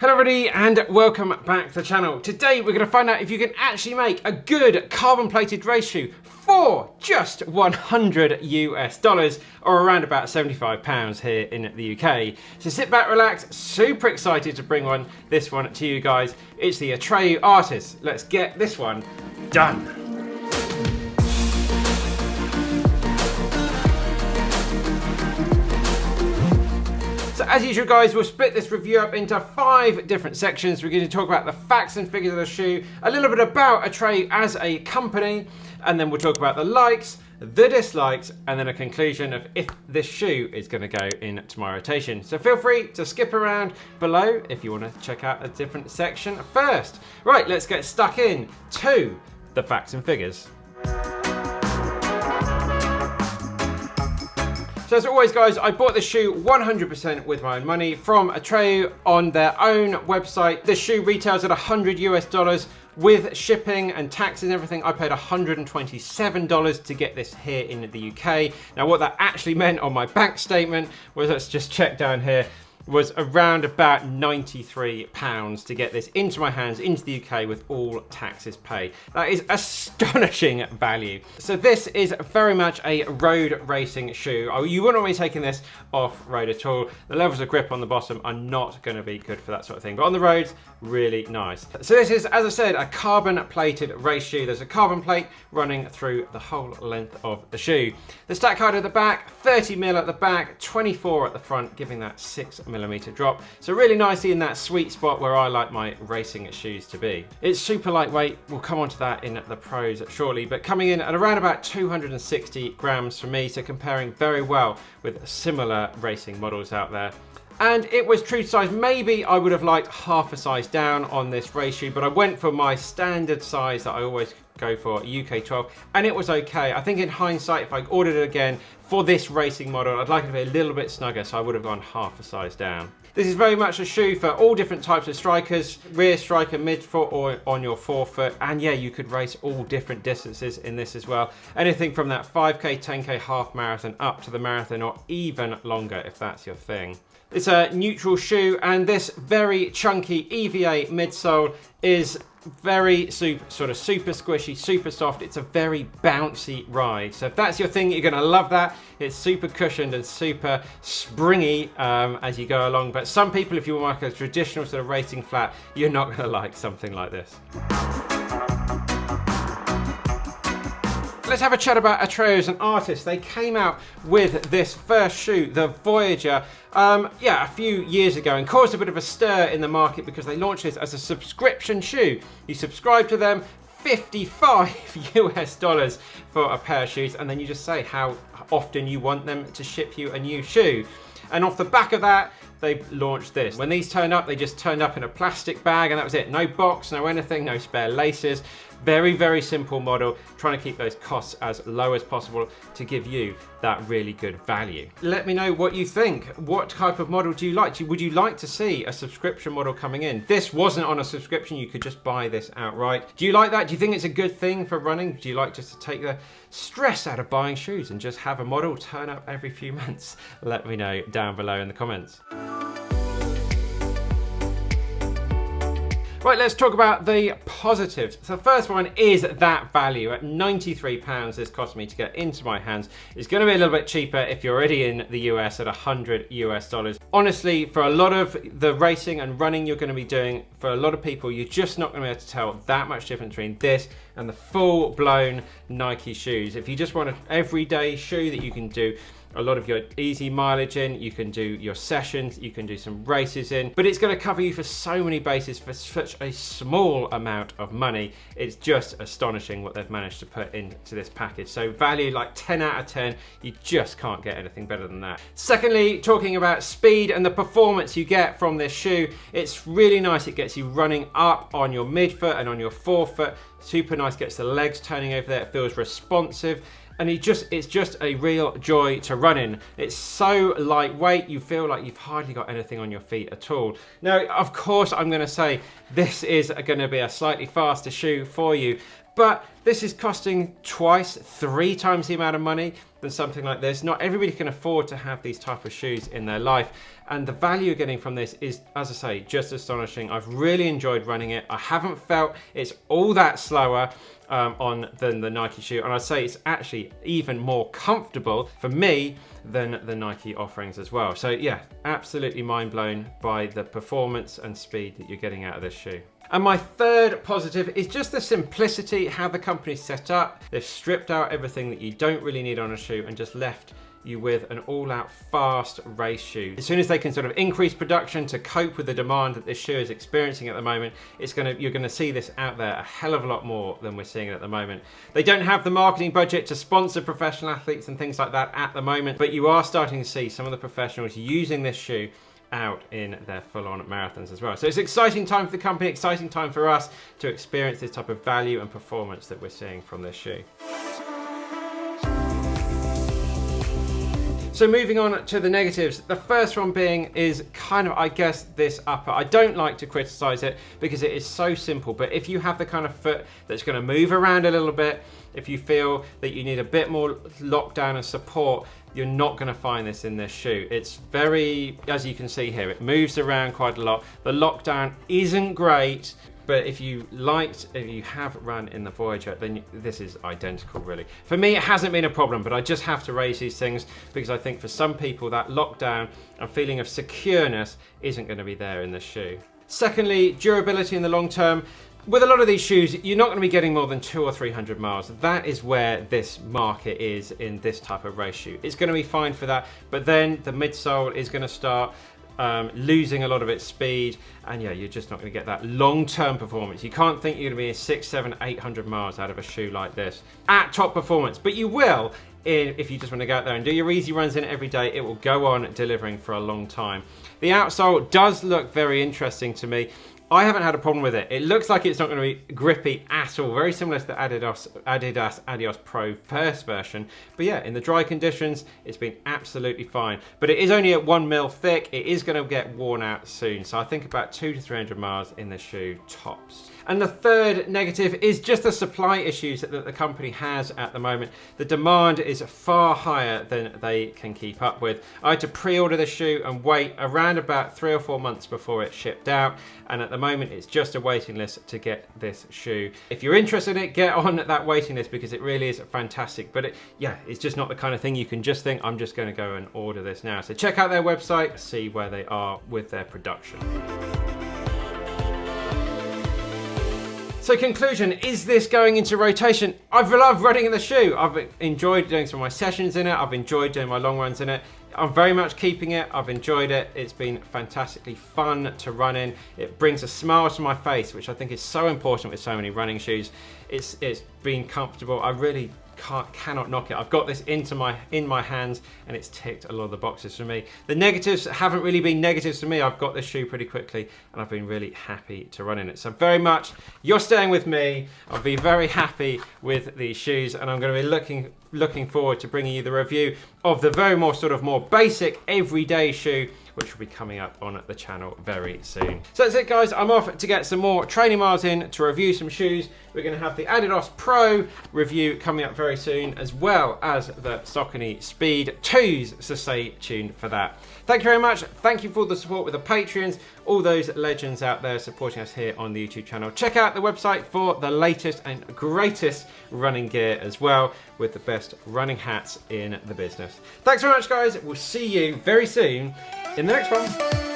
Hello everybody and welcome back to the channel. Today we're going to find out if you can actually make a good carbon plated race shoe for just $100 or around about £75 here in the UK. So sit back, relax, super excited to bring this one to you guys. It's the ATREYU ARTIST. Let's get this one done. So as usual guys, we'll split this review up into 5 different sections. We're going to talk about the facts and figures of the shoe, a little bit about ATREYU as a company, and then we'll talk about the likes, the dislikes, and then a conclusion of if this shoe is going to go into my rotation. So feel free to skip around below if you want to check out a different section first. Right, let's get stuck in to the facts and figures. So as always guys, I bought this shoe 100% with my own money from ATREYU on their own website. This shoe retails at $100 with shipping and taxes and everything. I paid $127 to get this here in the UK. Now what that actually meant on my bank statement was, let's just check down here, was around about £93 to get this into my hands, into the UK with all taxes paid. That is astonishing value. So this is very much a road racing shoe. You wouldn't want to be taking this off-road at all. The levels of grip on the bottom are not going to be good for that sort of thing, but on the roads, really nice. So this is, as I said, a carbon plated race shoe. There's a carbon plate running through the whole length of the shoe. The stack height at the back, 30mm at the back, 24 at the front, giving that 6mm drop. So really nicely in that sweet spot where I like my racing shoes to be. It's super lightweight. We'll come on to that in the pros shortly, but coming in at around about 260 grams for me, so comparing very well with similar racing models out there. And it was true to size. Maybe I would have liked half a size down on this race shoe, but I went for my standard size that I always go for, UK 12, and it was okay. I think in hindsight, if I ordered it again for this racing model, I'd like it to be a little bit snugger, so I would have gone half a size down. This is very much a shoe for all different types of strikers, rear striker, midfoot, or on your forefoot. And yeah, you could race all different distances in this as well. Anything from that 5K, 10K half marathon up to the marathon, or even longer if that's your thing. It's a neutral shoe, and this very chunky EVA midsole is very super squishy, super soft. It's a very bouncy ride. So if that's your thing, you're gonna love that. It's super cushioned and super springy as you go along. But some people, if you want like a traditional sort of racing flat, you're not gonna like something like this. Let's have a chat about ATREYU as an artist. They came out with this first shoe, the Voyager, a few years ago, and caused a bit of a stir in the market because they launched this as a subscription shoe. You subscribe to them, $55 for a pair of shoes, and then you just say how often you want them to ship you a new shoe. And off the back of that, they launched this. When these turned up, they just turned up in a plastic bag, and that was it. No box, no anything, no spare laces. Very, very simple model, trying to keep those costs as low as possible to give you that really good value. Let me know what you think. What type of model do you like? Would you like to see a subscription model coming in? This wasn't on a subscription, you could just buy this outright. Do you like that? Do you think it's a good thing for running? Do you like just to take the stress out of buying shoes and just have a model turn up every few months? Let me know down below in the comments. Right, let's talk about the positives. So the first one is that value. At £93 this cost me to get into my hands. It's going to be a little bit cheaper if you're already in the US at $100. Honestly, for a lot of the racing and running you're going to be doing, for a lot of people, you're just not going to be able to tell that much difference between this and the full-blown Nike shoes. If you just want an everyday shoe that you can do a lot of your easy mileage in, you can do your sessions, you can do some races in, but it's going to cover you for so many bases for such a small amount of money. It's just astonishing what they've managed to put into this package. So value like 10 out of 10, you just can't get anything better than that. Secondly, talking about speed and the performance you get from this shoe, it's really nice. It gets you running up on your midfoot and on your forefoot. Super nice, gets the legs turning over there, it feels responsive. And it's just a real joy to run in. It's so lightweight, you feel like you've hardly got anything on your feet at all. Now, of course, I'm going to say this is going to be a slightly faster shoe for you, But this is costing twice, 3 times the amount of money than something like this. Not everybody can afford to have these type of shoes in their life. And the value you're getting from this is, as I say, just astonishing. I've really enjoyed running it. I haven't felt it's all that slower than the Nike shoe. And I'd say it's actually even more comfortable for me than the Nike offerings as well. So yeah, absolutely mind blown by the performance and speed that you're getting out of this shoe. And my third positive is just the simplicity, how the company's set up. They've stripped out everything that you don't really need on a shoe and just left you with an all-out fast race shoe. As soon as they can sort of increase production to cope with the demand that this shoe is experiencing at the moment, you're gonna see this out there a hell of a lot more than we're seeing it at the moment. They don't have the marketing budget to sponsor professional athletes and things like that at the moment, but you are starting to see some of the professionals using this shoe out in their full-on marathons as well. So it's an exciting time for the company, exciting time for us to experience this type of value and performance that we're seeing from this shoe. So moving on to the negatives, the first one being is kind of, I guess, this upper. I don't like to criticize it because it is so simple, but if you have the kind of foot that's going to move around a little bit, if you feel that you need a bit more lockdown and support, you're not going to find this in this shoe. It's very, as you can see here, it moves around quite a lot. The lockdown isn't great, but if you have run in the Voyager, then this is identical really. For me, it hasn't been a problem, but I just have to raise these things because I think for some people that lockdown and feeling of secureness isn't going to be there in this shoe. Secondly, durability in the long term. With a lot of these shoes, you're not going to be getting more than 200 or 300 miles. That is where this market is in this type of race shoe. It's going to be fine for that, but then the midsole is going to start losing a lot of its speed, and yeah, you're just not going to get that long-term performance. You can't think you're going to be 600, 700, 800 miles out of a shoe like this at top performance, but you will if you just want to go out there and do your easy runs in it every day. It will go on delivering for a long time. The outsole does look very interesting to me. I haven't had a problem with it. It looks like it's not going to be grippy at all. Very similar to the Adidas Adios Pro first version. But yeah, in the dry conditions, it's been absolutely fine. But it is only at 1 mil thick. It is going to get worn out soon. So I think about 200 to 300 miles in the shoe tops. And the third negative is just the supply issues that the company has at the moment. The demand is far higher than they can keep up with. I had to pre-order the shoe and wait around about 3 or 4 months before it shipped out. And at the moment, it's just a waiting list to get this shoe. If you're interested in it, get on that waiting list because it really is fantastic. But yeah, it's just not the kind of thing you can just think, I'm just going to go and order this now. So check out their website, see where they are with their production. So conclusion, is this going into rotation? I've loved running in the shoe. I've enjoyed doing some of my sessions in it. I've enjoyed doing my long runs in it. I'm very much keeping it. I've enjoyed it. It's been fantastically fun to run in. It brings a smile to my face, which I think is so important with so many running shoes. It's been comfortable. I really cannot knock it. I've got this in my hands and it's ticked a lot of the boxes for me. The negatives haven't really been negatives to me. I've got this shoe pretty quickly and I've been really happy to run in it. So very much, you're staying with me. I'll be very happy with these shoes and I'm going to be looking forward to bringing you the review of the very more basic everyday shoe, which will be coming up on the channel very soon. So that's it guys, I'm off to get some more training miles in to review some shoes. We're going to have the Adidas Pro review coming up very soon, as well as the Saucony Speed 2s, so stay tuned for that. Thank you very much. Thank you for the support with the Patreons, all those legends out there supporting us here on the YouTube channel. Check out the website for the latest and greatest running gear as well, with the best running hats in the business. Thanks very much guys, we'll see you very soon in the next one.